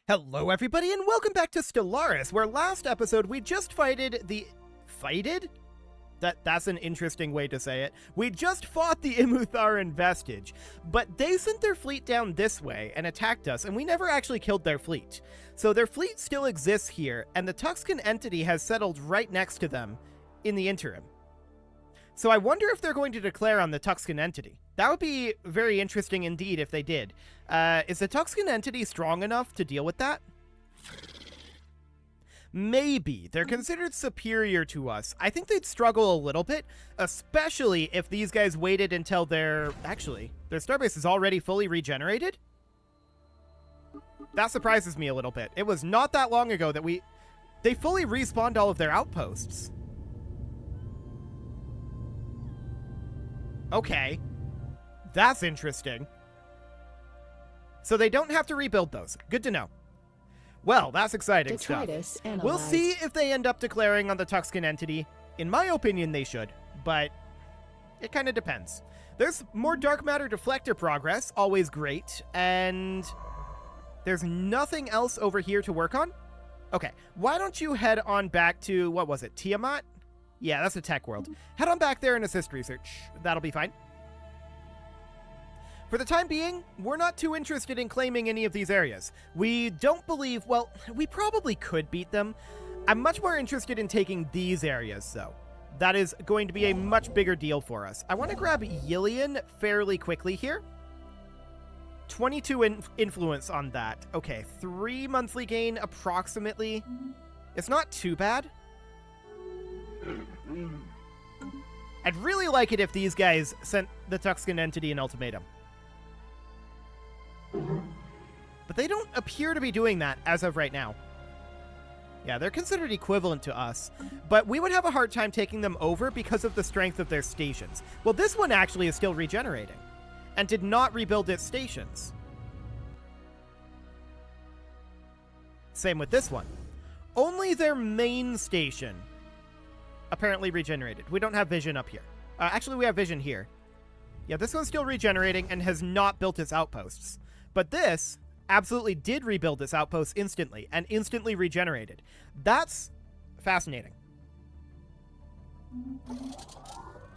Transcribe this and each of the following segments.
Hello everybody and welcome back to Stellaris, where last episode we just Fighted? That's an interesting way to say it. We just fought the Imutharan Vestige, but they sent their fleet down this way and attacked us, and we never actually killed their fleet. So their fleet still exists here, and the Tuxcan entity has settled right next to them in the interim. So I wonder if they're going to declare on the Tuxcan entity. That would be very interesting indeed if they did. Is the Tuxcan entity strong enough to deal with that? Maybe. They're considered superior to us. I think they'd struggle a little bit, especially if these guys waited until their starbase is already fully regenerated. That surprises me a little bit. It was not that long ago that they fully respawned all of their outposts. Okay. That's interesting. So they don't have to rebuild those. Good to know. Well, that's exciting stuff. We'll see if they end up declaring on the Tuxcan entity. In my opinion, they should, but it kind of depends. There's more dark matter deflector progress, always great, and there's nothing else over here to work on? Okay, why don't you head on back to, what was it, Tiamat? Yeah, that's a tech world. Head on back there and assist research. That'll be fine. For the time being, we're not too interested in claiming any of these areas. We don't believe, well, we probably could beat them. I'm much more interested in taking these areas, though. That is going to be a much bigger deal for us. I want to grab Yillian fairly quickly here. 22 influence on that. Okay, 3 monthly gain approximately. It's not too bad. I'd really like it if these guys sent the Tuxcan entity an ultimatum. But they don't appear to be doing that as of right now. Yeah, they're considered equivalent to us, but we would have a hard time taking them over because of the strength of their stations. Well, this one actually is still regenerating and did not rebuild its stations. Same with this one. Only their main station apparently regenerated. We don't have vision up here. Actually, we have vision here. Yeah, this one's still regenerating and has not built its outposts. But this absolutely did rebuild its outposts instantly and instantly regenerated. That's fascinating.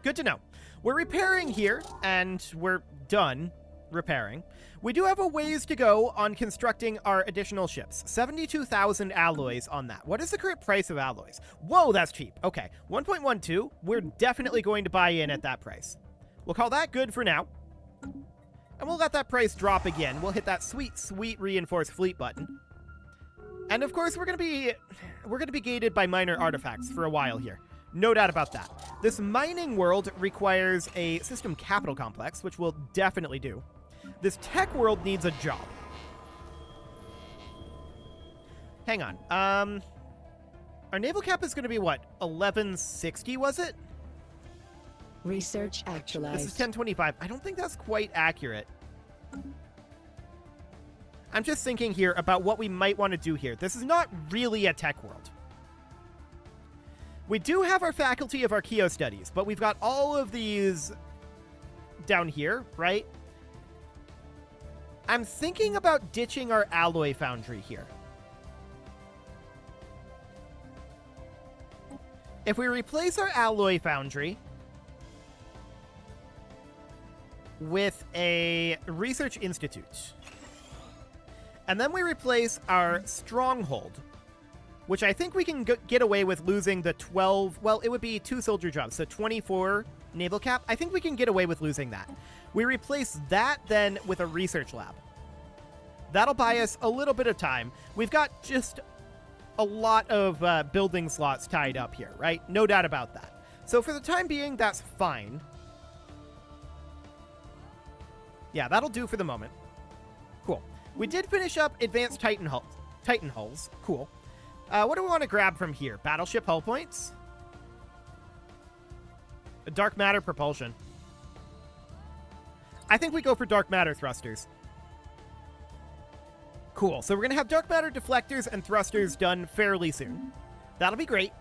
Good to know. We're repairing here, and we're done repairing. We do have a ways to go on constructing our additional ships. 72,000 alloys on that. What is the current price of alloys? Whoa, that's cheap. Okay, 1.12. We're definitely going to buy in at that price. We'll call that good for now. And we'll let that price drop again. We'll hit that sweet, sweet reinforced fleet button. And of course, we're gonna be gated by minor artifacts for a while here. No doubt about that. This mining world requires a system capital complex, which we'll definitely do. This tech world needs a job. Hang on. Our naval cap is going to be what? 1160, was it? Research actualized. This is 1025. I don't think that's quite accurate. I'm just thinking here about what we might want to do here. This is not really a tech world. We do have our faculty of Archaeo studies, but we've got all of these down here, right? I'm thinking about ditching our alloy foundry here. If we replace our alloy foundry with a research institute, and then we replace our stronghold, which I think we can get away with losing the 12, well, it would be 2 soldier jobs, so 24 naval cap. I think we can get away with losing that. We replace that then with a research lab. That'll buy us a little bit of time. We've got just a lot of building slots tied up here, right? No doubt about that. So for the time being, that's fine. Yeah, that'll do for the moment. Cool. We did finish up advanced Titan hulls. Cool. What do we want to grab from here? Battleship hull points? Dark matter propulsion. I think we go for dark matter thrusters. Cool. So we're going to have dark matter deflectors and thrusters done fairly soon. That'll be great.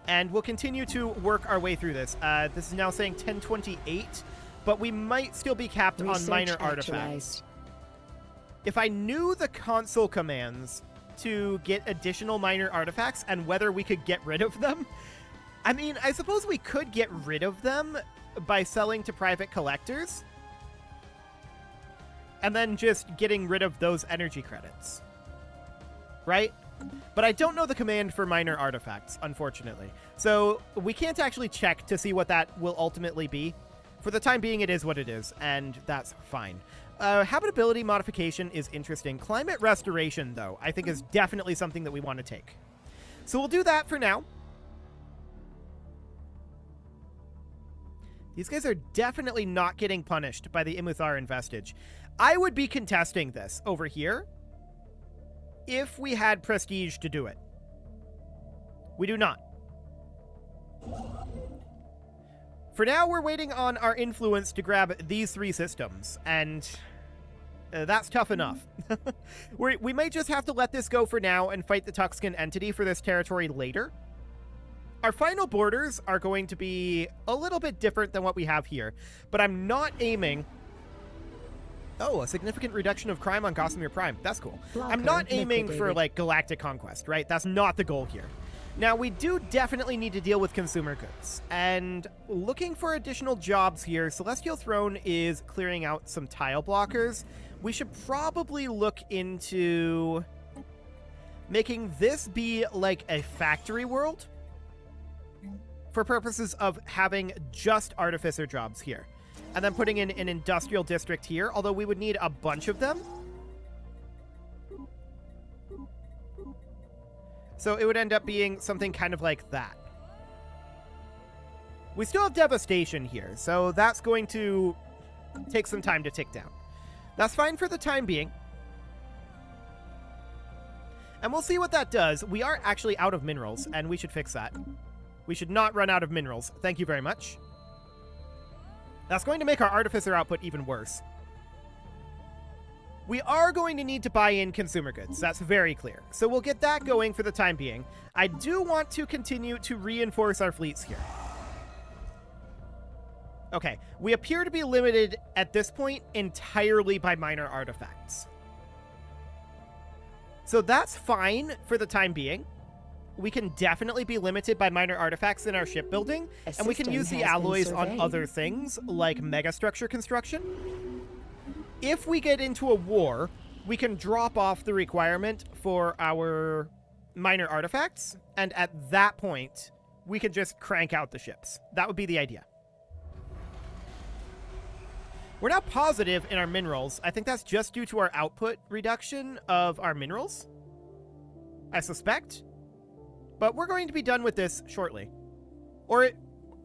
And we'll continue to work our way through this. This is now saying 1028, but we might still be capped on minor artifacts. If I knew the console commands to get additional minor artifacts and whether we could get rid of them. I mean, I suppose we could get rid of them by selling to private collectors and then just getting rid of those energy credits, right? But I don't know the command for minor artifacts, unfortunately. So we can't actually check to see what that will ultimately be. For the time being, it is what it is, and that's fine. Habitability modification is interesting. Climate restoration, though, I think is definitely something that we want to take. So we'll do that for now. These guys are definitely not getting punished by the Imutharan vestige. I would be contesting this over here if we had prestige to do it. We do not. For now, we're waiting on our influence to grab these 3 systems, and that's tough enough. We may just have to let this go for now and fight the Tuxcan entity for this territory later. Our final borders are going to be a little bit different than what we have here, but I'm not aiming... Oh, a significant reduction of crime on Gossamer Prime. That's cool. I'm not aiming for, like, galactic conquest, right? That's not the goal here. Now, we do definitely need to deal with consumer goods, and looking for additional jobs here, Celestial Throne is clearing out some tile blockers. We should probably look into making this be like a factory world for purposes of having just artificer jobs here, and then putting in an industrial district here, although we would need a bunch of them. So it would end up being something kind of like that. We still have devastation here, so that's going to take some time to tick down. That's fine for the time being. And we'll see what that does. We are actually out of minerals, and we should fix that. We should not run out of minerals. Thank you very much. That's going to make our artificer output even worse. We are going to need to buy in consumer goods. That's very clear. So we'll get that going for the time being. I do want to continue to reinforce our fleets here. Okay, we appear to be limited at this point entirely by minor artifacts. So that's fine for the time being. We can definitely be limited by minor artifacts in our shipbuilding, and we can use the alloys on other things like megastructure construction. If we get into a war, we can drop off the requirement for our minor artifacts, and at that point, we can just crank out the ships. That would be the idea. We're now positive in our minerals. I think that's just due to our output reduction of our minerals, I suspect. But we're going to be done with this shortly. Or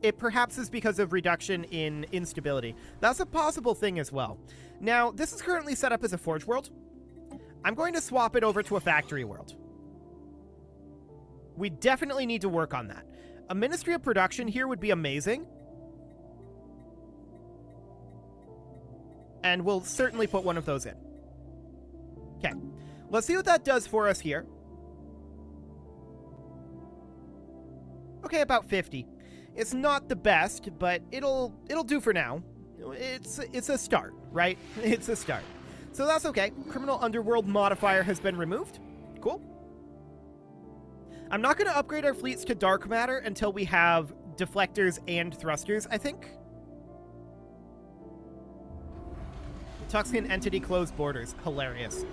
it perhaps is because of reduction in instability. That's a possible thing as well. Now, this is currently set up as a forge world. I'm going to swap it over to a factory world. We definitely need to work on that. A Ministry of Production here would be amazing. And we'll certainly put one of those in. Okay, let's see what that does for us here. Okay, about 50. It's not the best, but it'll do for now. It's a start, right? It's a start. So that's okay. Criminal Underworld modifier has been removed. Cool. I'm not going to upgrade our fleets to dark matter until we have deflectors and thrusters, I think. Tuxcan entity closed borders. Hilarious.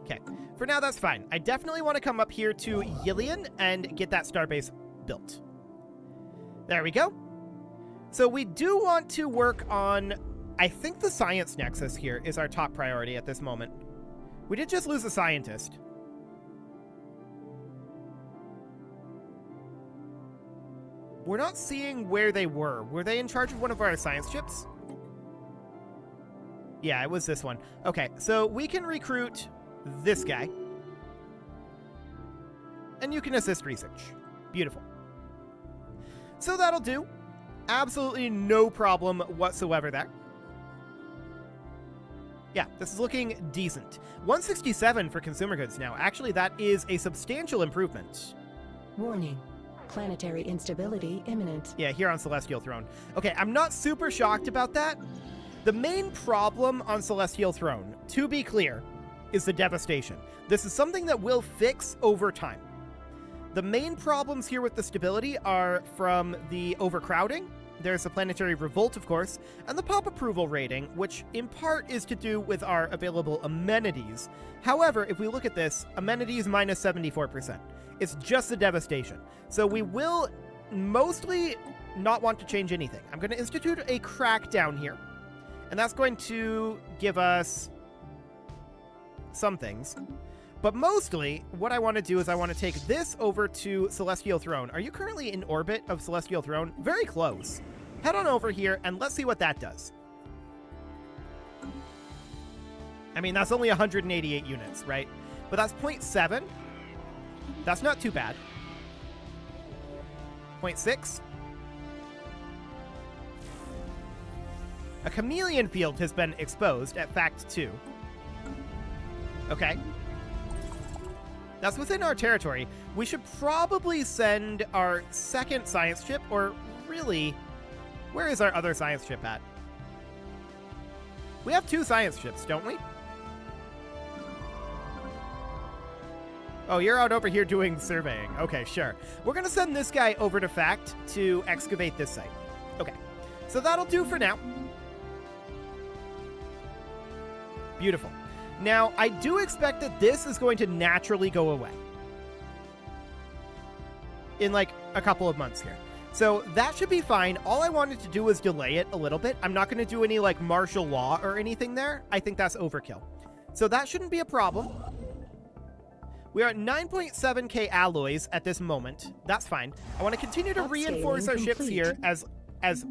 Okay. For now, that's fine. I definitely want to come up here to Yillian and get that starbase built. There we go. So we do want to work on, I think the science nexus here is our top priority at this moment. We did just lose a scientist. We're not seeing where they were. Were they in charge of one of our science ships? Yeah, it was this one. Okay, so we can recruit this guy. And you can assist research. Beautiful. So that'll do. Absolutely no problem whatsoever there. Yeah, this is looking decent. 167 for consumer goods now. Actually, that is a substantial improvement. Warning. Planetary instability imminent. Yeah, here on Celestial Throne. Okay, I'm not super shocked about that. The main problem on Celestial Throne, to be clear, is the devastation. This is something that will fix over time. The main problems here with the stability are from the overcrowding. There's the planetary revolt, of course, and the pop approval rating, which in part is to do with our available amenities. However, if we look at this, amenities minus 74%. It's just the devastation. So we will mostly not want to change anything. I'm going to institute a crackdown here, and that's going to give us some things. But mostly, what I want to do is I want to take this over to Celestial Throne. Are you currently in orbit of Celestial Throne? Very close. Head on over here, and let's see what that does. I mean, that's only 188 units, right? But that's 0.7. That's not too bad. 0.6. A chameleon field has been exposed at Fact 2. Okay. That's within our territory. We should probably send our second science ship, or really, where is our other science ship at? We have 2 science ships, don't we? Oh, you're out over here doing surveying. Okay, sure. We're going to send this guy over to Fact to excavate this site. Okay, so that'll do for now. Beautiful. Now, I do expect that this is going to naturally go away in like a couple of months here. So that should be fine. All I wanted to do was delay it a little bit. I'm not going to do any like martial law or anything there. I think that's overkill. So that shouldn't be a problem. We are at 9.7k alloys at this moment. That's fine. I want to continue to reinforce our ships here as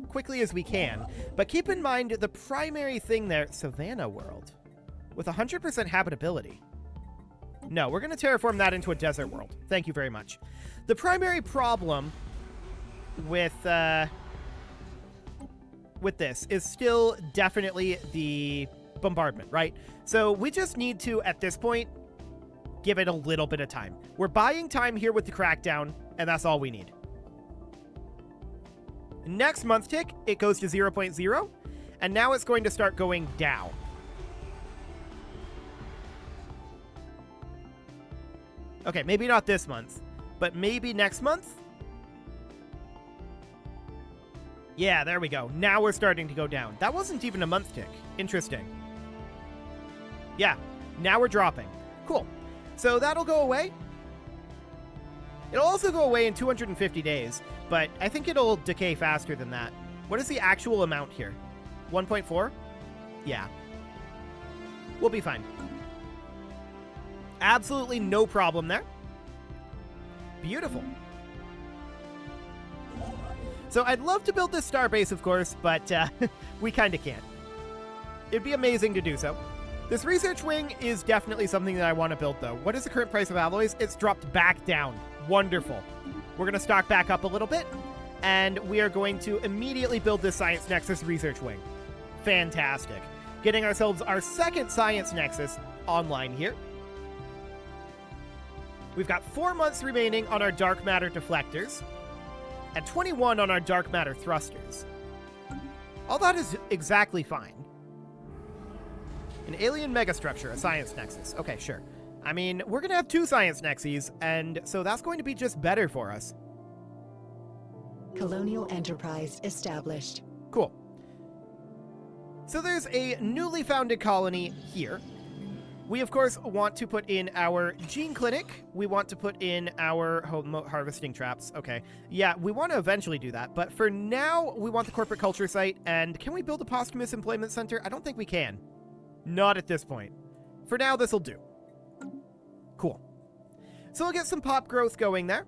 quickly as we can. But keep in mind the primary thing there, Savannah World. With 100% habitability. No, we're going to terraform that into a desert world. Thank you very much. The primary problem with this is still definitely the bombardment, right? So we just need to, at this point, give it a little bit of time. We're buying time here with the crackdown, and that's all we need. Next month tick, it goes to 0.0, and now it's going to start going down. Okay, maybe not this month, but maybe next month? Yeah, there we go. Now we're starting to go down. That wasn't even a month tick. Interesting. Yeah, now we're dropping. Cool. So that'll go away. It'll also go away in 250 days, but I think it'll decay faster than that. What is the actual amount here? 1.4? Yeah. We'll be fine. Absolutely no problem there. Beautiful. So I'd love to build this starbase, of course, but we kind of can't. It'd be amazing to do so. This research wing is definitely something that I want to build, though. What is the current price of alloys? It's dropped back down. Wonderful. We're going to stock back up a little bit, and we are going to immediately build this Science Nexus research wing. Fantastic. Getting ourselves our second Science Nexus online here. We've got 4 months remaining on our dark matter deflectors, and 21 on our dark matter thrusters. All that is exactly fine. An alien megastructure, a science nexus. Okay, sure. I mean, we're going to have 2 science nexes, and so that's going to be just better for us. Colonial enterprise established. Cool. So there's a newly founded colony here. We, of course, want to put in our gene clinic. We want to put in our harvesting traps. Okay. Yeah, we want to eventually do that. But for now, we want the corporate culture site. And can we build a posthumous employment center? I don't think we can. Not at this point. For now, this will do. Cool. So we'll get some pop growth going there.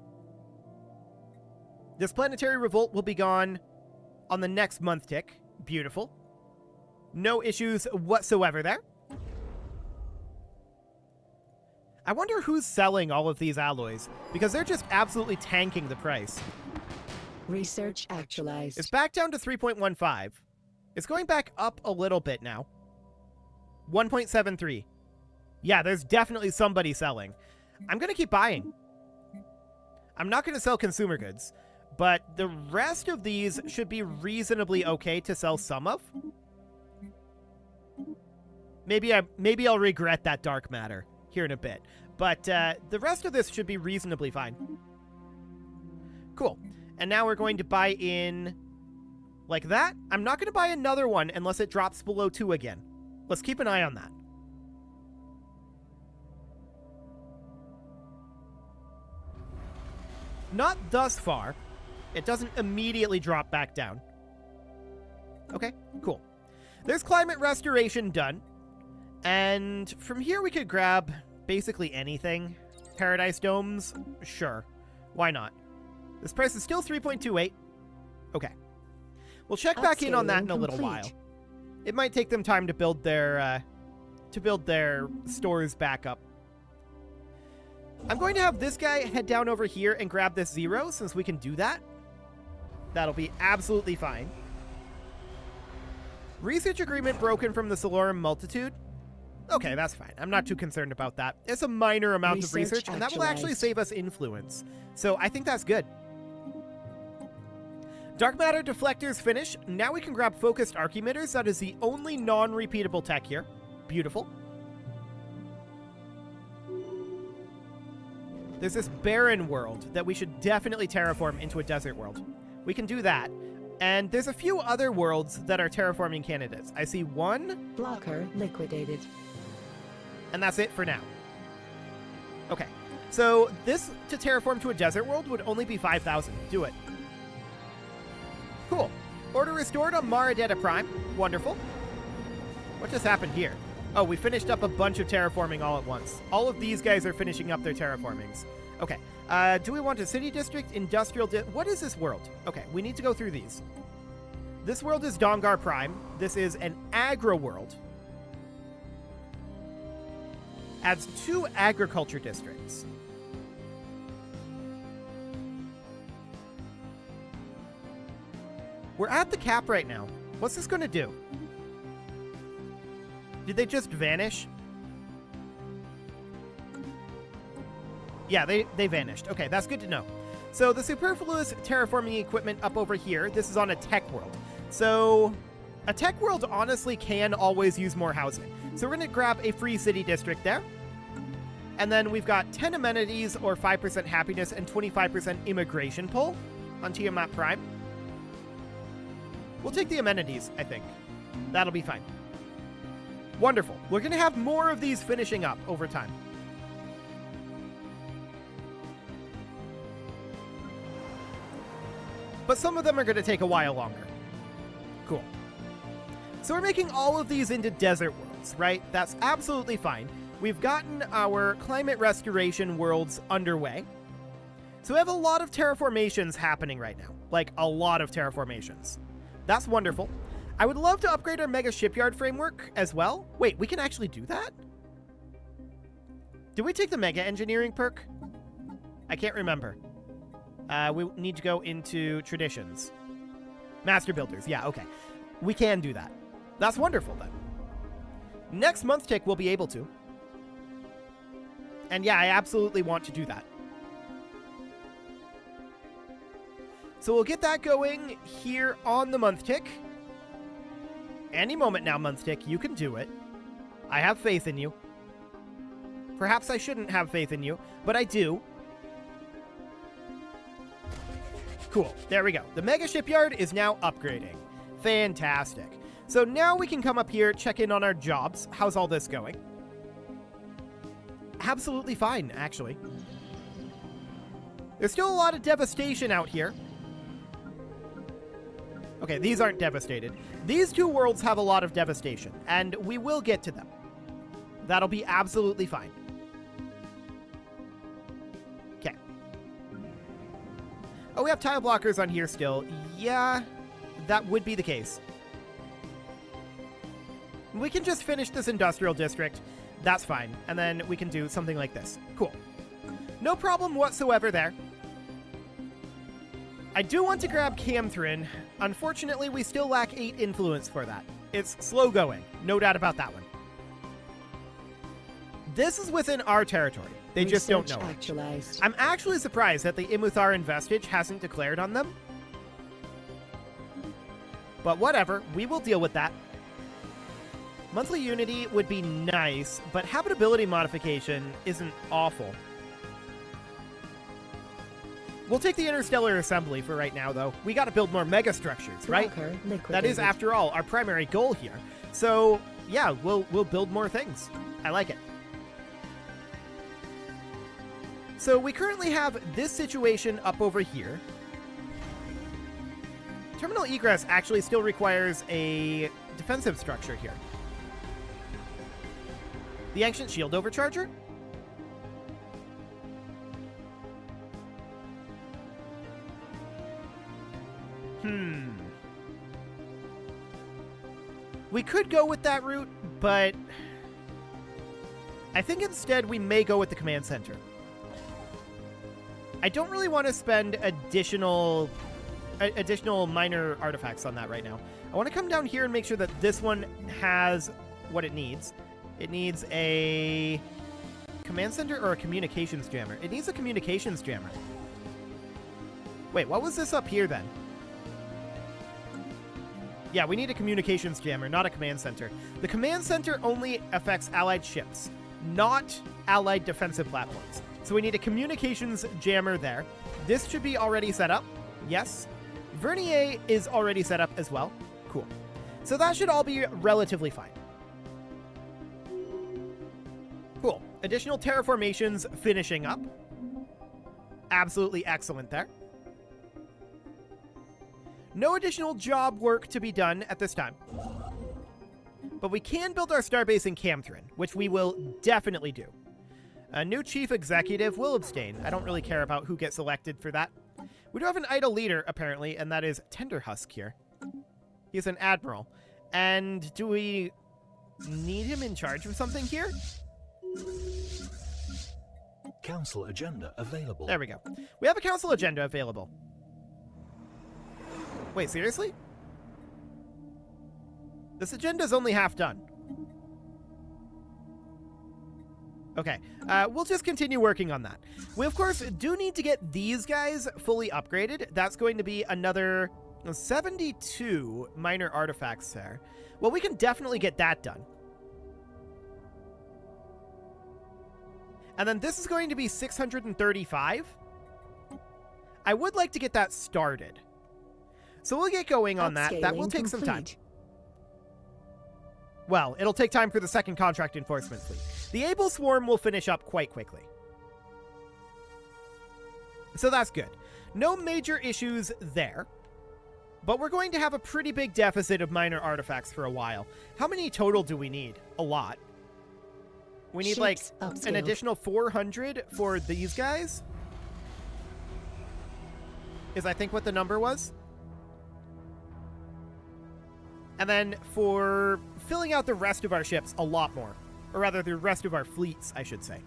This planetary revolt will be gone on the next month tick. Beautiful. No issues whatsoever there. I wonder who's selling all of these alloys, because they're just absolutely tanking the price. Research actualized. It's back down to 3.15. It's going back up a little bit now. 1.73. Yeah, there's definitely somebody selling. I'm going to keep buying. I'm not going to sell consumer goods, but the rest of these should be reasonably okay to sell some of. Maybe I'll regret that dark matter here in a bit. But the rest of this should be reasonably fine. Cool. And now we're going to buy in like that. I'm not going to buy another one unless it drops below 2 again. Let's keep an eye on that. Not thus far. It doesn't immediately drop back down. Okay, cool. There's climate restoration done. And from here we could grab basically anything. Paradise domes? Sure. Why not? This price is still 3.28. Okay. We'll check back in on that in a little while. It might take them time to build their stores back up. I'm going to have this guy head down over here and grab this 0 since we can do that. That'll be absolutely fine. Research agreement broken from the Solorum Multitude. Okay, that's fine. I'm not too concerned about that. It's a minor amount of research, and that will actually save us influence. So I think that's good. Dark matter deflectors finish. Now we can grab focused arc emitters. That is the only non-repeatable tech here. Beautiful. There's this barren world that we should definitely terraform into a desert world. We can do that. And there's a few other worlds that are terraforming candidates. I see one. Blocker liquidated. And that's it for now. Okay. So this to terraform to a desert world would only be 5,000. Do it. Cool. Order restored on Maradetta Prime. Wonderful. What just happened here? Oh, we finished up a bunch of terraforming all at once. All of these guys are finishing up their terraformings. Okay. Do we want a city district, industrial what is this world? Okay, we need to go through these. This world is Dongar Prime. This is an agro world. Adds 2 agriculture districts. We're at the cap right now. What's this going to do? Did they just vanish? Yeah, they vanished. Okay, that's good to know. So the superfluous terraforming equipment up over here, this is on a tech world. So a tech world honestly can always use more housing. So we're going to grab a free city district there. And then we've got 10 amenities or 5% happiness and 25% immigration pull on Tiamat Prime. We'll take the amenities, I think. That'll be fine. Wonderful. We're going to have more of these finishing up over time. But some of them are going to take a while longer. Cool. So we're making all of these into desert worlds, right? That's absolutely fine. We've gotten our climate restoration worlds underway. So we have a lot of terraformations happening right now. Like, a lot of terraformations. That's wonderful. I would love to upgrade our mega shipyard framework as well. Wait, we can actually do that? Did we take the mega engineering perk? I can't remember. We need to go into traditions. Master builders. Yeah, okay. We can do that. That's wonderful then. Next month tick we'll be able to. And yeah, I absolutely want to do that. So we'll get that going here on the month tick. Any moment now, month tick, you can do it. I have faith in you. Perhaps I shouldn't have faith in you, but I do. Cool. There we go. The mega shipyard is now upgrading. Fantastic. So now we can come up here, check in on our jobs. How's all this going? Absolutely fine, actually. There's still a lot of devastation out here. Okay, these aren't devastated. These 2 worlds have a lot of devastation, and we will get to them. That'll be absolutely fine. Okay. Oh, we have tile blockers on here still. Yeah, that would be the case. We can just finish this industrial district. That's fine. And then we can do something like this. Cool. No problem whatsoever there. I do want to grab Camthrin. Unfortunately, we still lack 8 influence for that. It's slow going. No doubt about that one. This is within our territory. They just don't know it. I'm actually surprised that the Imutharan vestige hasn't declared on them. But whatever. We will deal with that. Monthly Unity would be nice, but habitability modification isn't awful. We'll take the interstellar assembly for right now, though. We gotta build more megastructures, right? That is, after all, our primary goal here. So, yeah, we'll build more things. I like it. So we currently have this situation up over here. Terminal egress actually still requires a defensive structure here. The Ancient Shield Overcharger? We could go with that route, but I think instead we may go with the command center. I don't really want to spend additional minor artifacts on that right now. I want to come down here and make sure that this one has what it needs. It needs a command center or a communications jammer. It needs a communications jammer. Wait, what was this up here then? Yeah, we need a communications jammer, not a command center. The command center only affects allied ships, not allied defensive platforms. So we need a communications jammer there. This should be already set up. Yes. Vernier is already set up as well. Cool. So that should all be relatively fine. Cool. Additional terraformations finishing up. Absolutely excellent there. No additional job work to be done at this time. But we can build our starbase in Camthrin, which we will definitely do. A new chief executive will abstain. I don't really care about who gets elected for that. We do have an idle leader, apparently, and that is Tenderhusk here. He's an admiral. And do we need him in charge of something here? Council agenda available. There we go. We have a council agenda available. Wait, seriously? This agenda's only half done. Okay, we'll just continue working on that. We, of course, do need to get these guys fully upgraded. That's going to be another 72 minor artifacts there. Well, we can definitely get that done. And then this is going to be 635. I would like to get that started. So we'll get going on that. That will take some time. Well, it'll take time for the second contract enforcement fleet. The Able Swarm will finish up quite quickly. So that's good. No major issues there. But we're going to have a pretty big deficit of minor artifacts for a while. How many total do we need? A lot. We need like an additional 400 for these guys. Is I think what the number was. And then for filling out the rest of our ships, a lot more. Or rather, the rest of our fleets, I should say.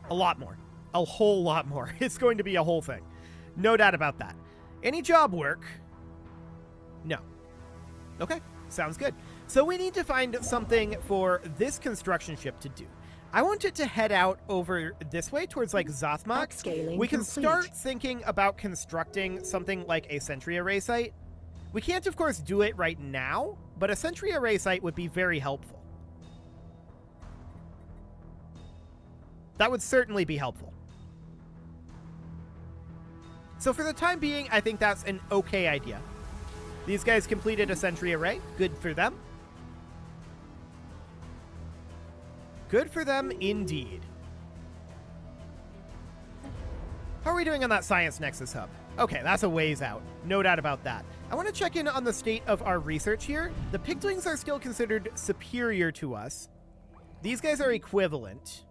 A lot more. A whole lot more. It's going to be a whole thing. No doubt about that. Any job work? No. Okay, sounds good. So we need to find something for this construction ship to do. I want it to head out over this way towards like Zothmak. We can start thinking about constructing something like a sentry array site. We can't, of course, do it right now, but a sentry array site would be very helpful. That would certainly be helpful. So for the time being, I think that's an okay idea. These guys completed a sentry array. Good for them. Good for them indeed. How are we doing on that Science Nexus hub? Okay, that's a ways out. No doubt about that. I want to check in on the state of our research here. The Pigdlings are still considered superior to us. These guys are equivalent.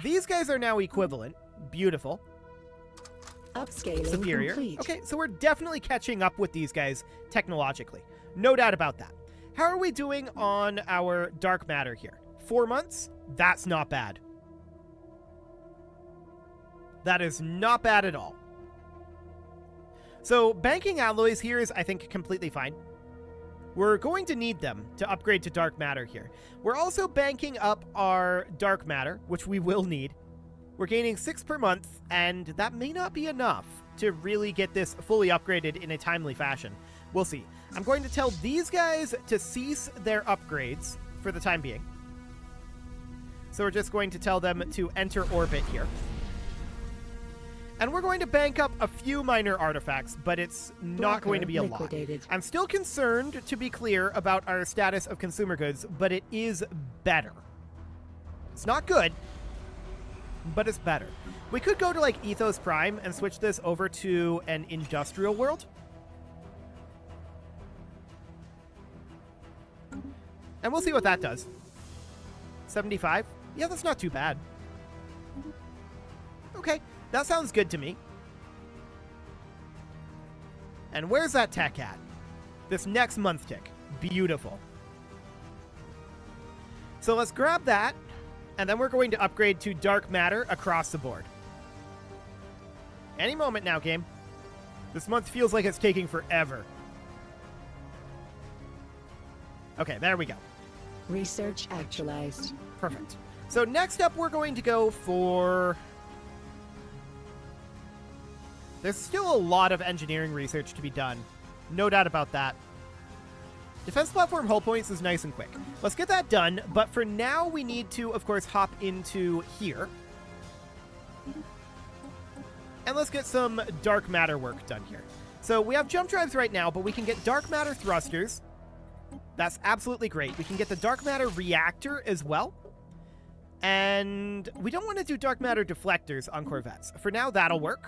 These guys are now equivalent. Beautiful. Upscaling superior. complete. Okay, so we're definitely catching up with these guys technologically. No doubt about that. How are we doing on our dark matter here? 4 months? That's not bad. That is not bad at all. So banking alloys here is, I think, completely fine. We're going to need them to upgrade to dark matter here. We're also banking up our dark matter, which we will need. We're gaining 6 per month, and that may not be enough to really get this fully upgraded in a timely fashion. We'll see. I'm going to tell these guys to cease their upgrades for the time being. So we're just going to tell them to enter orbit here. And we're going to bank up a few minor artifacts, but it's not going to be a lot. I'm still concerned, to be clear, about our status of consumer goods, but it is better. It's not good, but it's better. We could go to, like, Ethos Prime and switch this over to an industrial world. And we'll see what that does. 75? Yeah, that's not too bad. Okay, that sounds good to me. And where's that tech at? This next month tick. Beautiful. So let's grab that, and then we're going to upgrade to dark matter across the board. Any moment now, game. This month feels like it's taking forever. Okay, there we go. Research actualized. Perfect. So next up, we're going to go for... There's still a lot of engineering research to be done. No doubt about that. Defense platform hull points is nice and quick. Let's get that done, but for now, we need to, of course, hop into here. And let's get some dark matter work done here. So we have jump drives right now, but we can get dark matter thrusters. That's absolutely great. We can get the dark matter reactor as well. And we don't want to do dark matter deflectors on corvettes. For now, that'll work.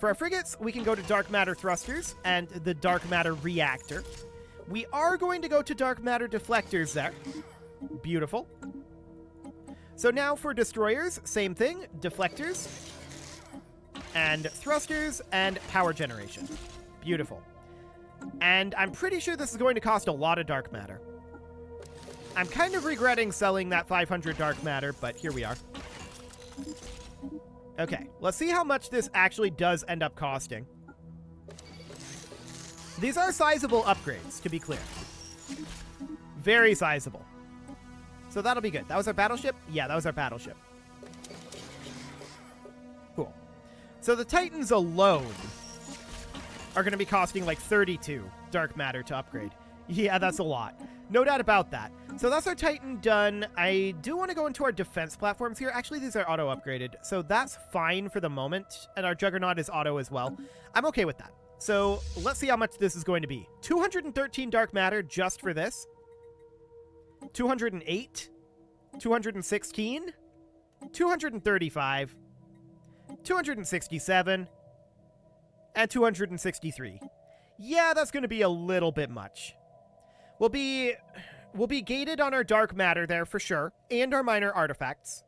For our frigates, we can go to dark matter thrusters and the dark matter reactor. We are going to go to dark matter deflectors there. Beautiful. So now for destroyers, same thing. Deflectors and thrusters and power generation. Beautiful. And I'm pretty sure this is going to cost a lot of dark matter. I'm kind of regretting selling that 500 dark matter, but here we are. Okay, let's see how much this actually does end up costing. These are sizable upgrades, to be clear. Very sizable. So that'll be good. That was our battleship? Yeah, that was our battleship. Cool. So the Titans alone are going to be costing like 32 dark matter to upgrade. Yeah, that's a lot. No doubt about that. So that's our Titan done. I do want to go into our defense platforms here. Actually, these are auto-upgraded, so that's fine for the moment. And our Juggernaut is auto as well. I'm okay with that. So let's see how much this is going to be. 213 dark matter just for this. 208. 216. 235. 267. And 263. Yeah, that's going to be a little bit much. We'll be gated on our dark matter there for sure, and our minor artifacts.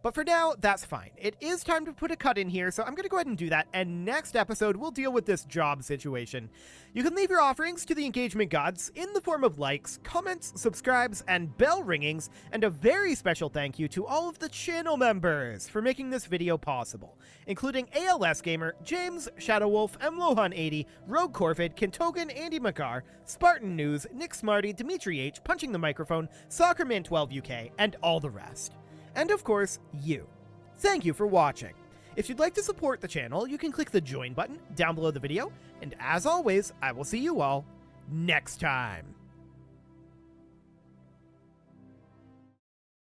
But for now, that's fine. It is time to put a cut in here, so I'm going to go ahead and do that, and next episode, we'll deal with this job situation. You can leave your offerings to the engagement gods in the form of likes, comments, subscribes, and bell ringings, and a very special thank you to all of the channel members for making this video possible, including ALS Gamer, James, Shadowwolf, MLohan80, Rogue Corvid, Kintogan, Andy McCarr, Spartan News, Nick Smarty, Dimitri H, Punching the Microphone, Soccerman12UK, and all the rest. And of course, you. Thank you for watching. If you'd like to support the channel, you can click the join button down below the video, and as always, I will see you all next time.